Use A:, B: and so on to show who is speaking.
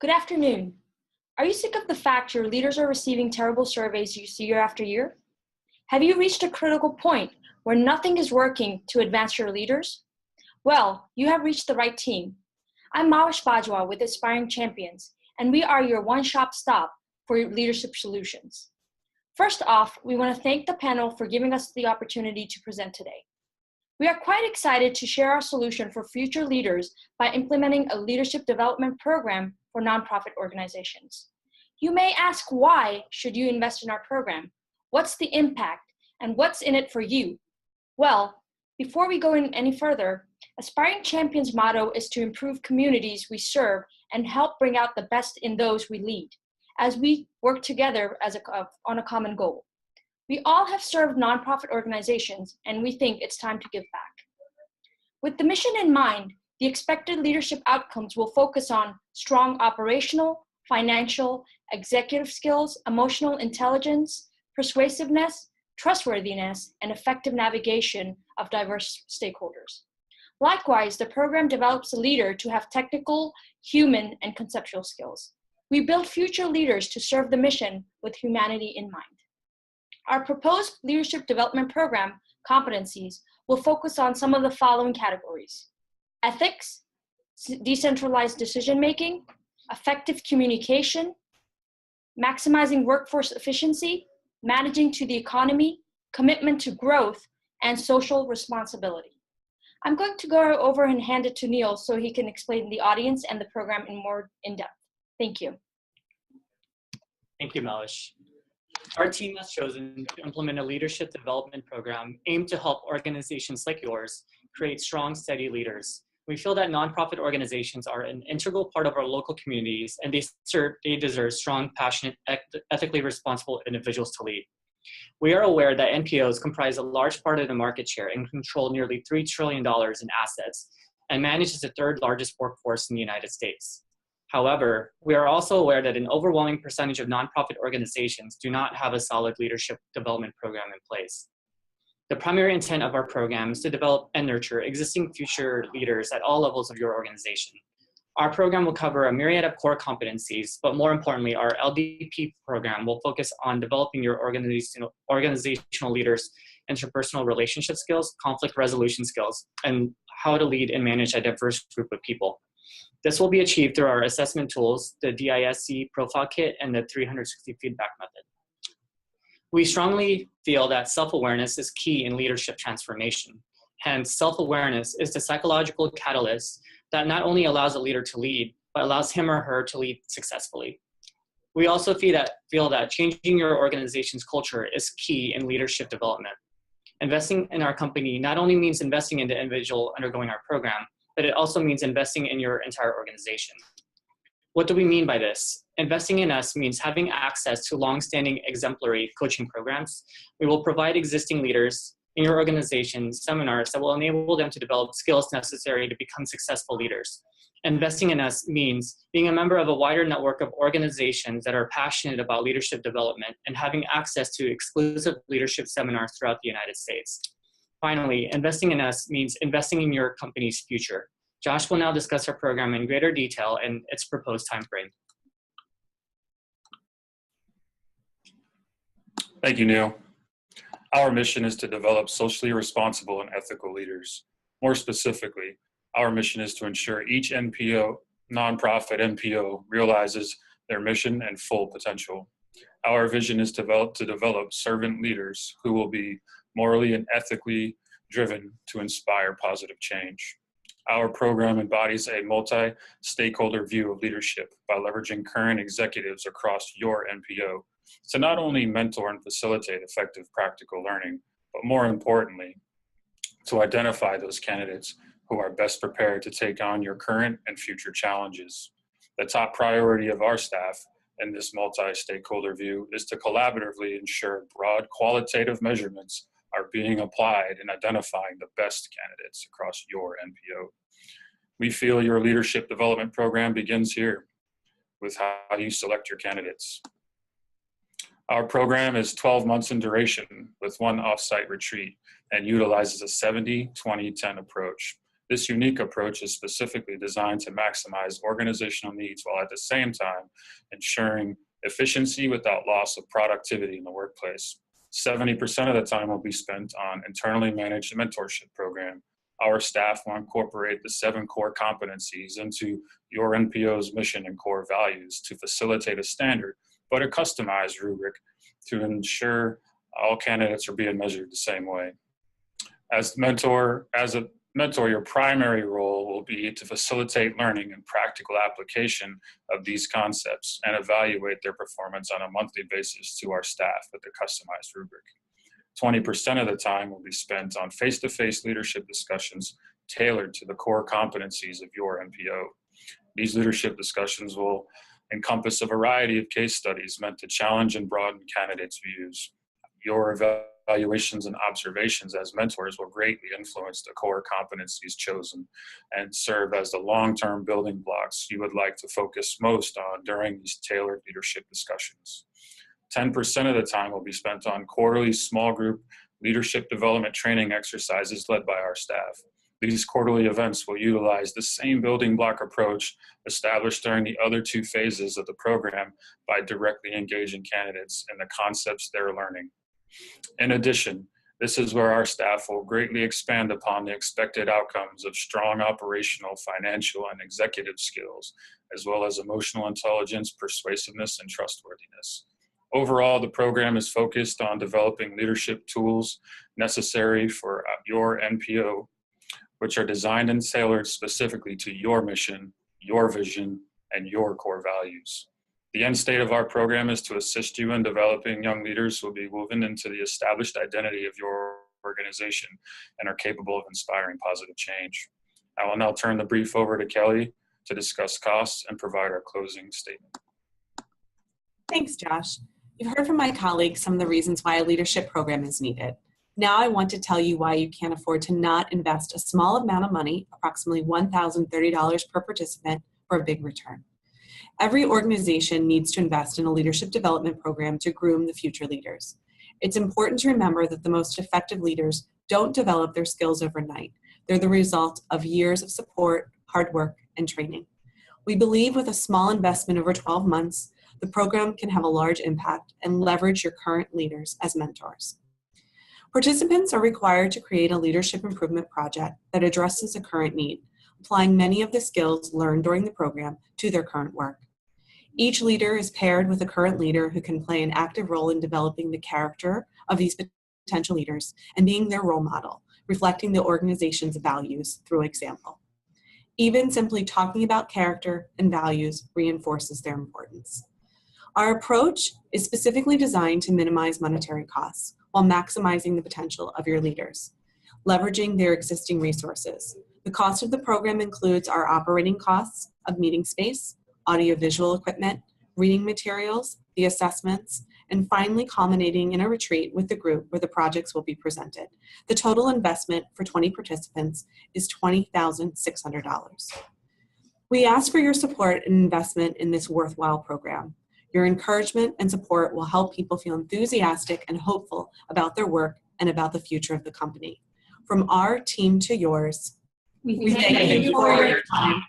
A: Good afternoon. Are you sick of the fact your leaders are receiving terrible surveys year after year? Have you reached a critical point where nothing is working to advance your leaders? Well, you have reached the right team. I'm Mawish Bajwa with Aspiring Champions, and we are your one-stop stop for your leadership solutions. First off, we want to thank the panel for giving us the opportunity to present today. We are quite excited to share our solution for future leaders by implementing a leadership development program for nonprofit organizations. You may ask, why should you invest in our program? What's the impact and what's in it for you? Well, before we go in any further, Aspiring Champions' motto is to improve communities we serve and help bring out the best in those we lead as we work together on a common goal. We all have served nonprofit organizations, and we think it's time to give back. With the mission in mind, the expected leadership outcomes will focus on strong operational, financial, executive skills, emotional intelligence, persuasiveness, trustworthiness, and effective navigation of diverse stakeholders. Likewise, the program develops a leader to have technical, human, and conceptual skills. We build future leaders to serve the mission with humanity in mind. Our proposed leadership development program competencies will focus on some of the following categories: ethics, decentralized decision-making, effective communication, maximizing workforce efficiency, managing to the economy, commitment to growth, and social responsibility. I'm going to go over and hand it to Neil so he can explain the audience and the program in depth. Thank you.
B: Thank you, Malish. Our team has chosen to implement a leadership development program aimed to help organizations like yours create strong, steady leaders. We feel that nonprofit organizations are an integral part of our local communities, and they deserve strong, passionate, ethically responsible individuals to lead. We are aware that NPOs comprise a large part of the market share and control nearly $3 trillion in assets and manages the third largest workforce in the United States. However, we are also aware that an overwhelming percentage of nonprofit organizations do not have a solid leadership development program in place. The primary intent of our program is to develop and nurture existing future leaders at all levels of your organization. Our program will cover a myriad of core competencies, but more importantly, our LDP program will focus on developing your organizational leaders' interpersonal relationship skills, conflict resolution skills, and how to lead and manage a diverse group of people. This will be achieved through our assessment tools, the DISC profile kit, and the 360 feedback method. We strongly feel that self-awareness is key in leadership transformation. Hence, self-awareness is the psychological catalyst that not only allows a leader to lead, but allows him or her to lead successfully. We also feel that changing your organization's culture is key in leadership development. Investing in our company not only means investing in the individual undergoing our program, but it also means investing in your entire organization. What do we mean by this? Investing in us means having access to long-standing exemplary coaching programs. We will provide existing leaders in your organization seminars that will enable them to develop skills necessary to become successful leaders. Investing in us means being a member of a wider network of organizations that are passionate about leadership development and having access to exclusive leadership seminars throughout the United States. Finally, investing in us means investing in your company's future. Josh will now discuss our program in greater detail and its proposed timeframe.
C: Thank you, Neil. Our mission is to develop socially responsible and ethical leaders. More specifically, our mission is to ensure each NPO, nonprofit NPO, realizes their mission and full potential. Our vision is to develop servant leaders who will be morally and ethically driven to inspire positive change. Our program embodies a multi-stakeholder view of leadership by leveraging current executives across your NPO to not only mentor and facilitate effective practical learning, but more importantly, to identify those candidates who are best prepared to take on your current and future challenges. The top priority of our staff in this multi-stakeholder view is to collaboratively ensure broad qualitative measurements are being applied in identifying the best candidates across your NPO. We feel your leadership development program begins here with how you select your candidates. Our program is 12 months in duration with one offsite retreat and utilizes a 70-20-10 approach. This unique approach is specifically designed to maximize organizational needs while at the same time ensuring efficiency without loss of productivity in the workplace. 70% of the time will be spent on internally managed mentorship program. Our staff will incorporate the 7 core competencies into your NPO's mission and core values to facilitate a standard, but a customized rubric to ensure all candidates are being measured the same way. As a mentor, your primary role will be to facilitate learning and practical application of these concepts and evaluate their performance on a monthly basis to our staff with a customized rubric. 20% of the time will be spent on face-to-face leadership discussions tailored to the core competencies of your NPO. These leadership discussions will encompass a variety of case studies meant to challenge and broaden candidates' views. Your evaluations and observations as mentors will greatly influence the core competencies chosen and serve as the long-term building blocks you would like to focus most on during these tailored leadership discussions. 10% of the time will be spent on quarterly small group leadership development training exercises led by our staff. These quarterly events will utilize the same building block approach established during the other 2 phases of the program by directly engaging candidates in the concepts they're learning. In addition, this is where our staff will greatly expand upon the expected outcomes of strong operational, financial, and executive skills, as well as emotional intelligence, persuasiveness, and trustworthiness. Overall, the program is focused on developing leadership tools necessary for your NPO, which are designed and tailored specifically to your mission, your vision, and your core values. The end state of our program is to assist you in developing young leaders who will be woven into the established identity of your organization and are capable of inspiring positive change. I will now turn the brief over to Kelly to discuss costs and provide our closing statement.
D: Thanks, Josh. You've heard from my colleagues some of the reasons why a leadership program is needed. Now I want to tell you why you can't afford to not invest a small amount of money, approximately $1,030 per participant, for a big return. Every organization needs to invest in a leadership development program to groom the future leaders. It's important to remember that the most effective leaders don't develop their skills overnight. They're the result of years of support, hard work, and training. We believe with a small investment over 12 months, the program can have a large impact and leverage your current leaders as mentors. Participants are required to create a leadership improvement project that addresses a current need, applying many of the skills learned during the program to their current work. Each leader is paired with a current leader who can play an active role in developing the character of these potential leaders and being their role model, reflecting the organization's values through example. Even simply talking about character and values reinforces their importance. Our approach is specifically designed to minimize monetary costs while maximizing the potential of your leaders, leveraging their existing resources. The cost of the program includes our operating costs of meeting space, audiovisual equipment, reading materials, the assessments, and finally culminating in a retreat with the group where the projects will be presented. The total investment for 20 participants is $20,600. We ask for your support and investment in this worthwhile program. Your encouragement and support will help people feel enthusiastic and hopeful about their work and about the future of the company. From our team to yours, we thank you for your time.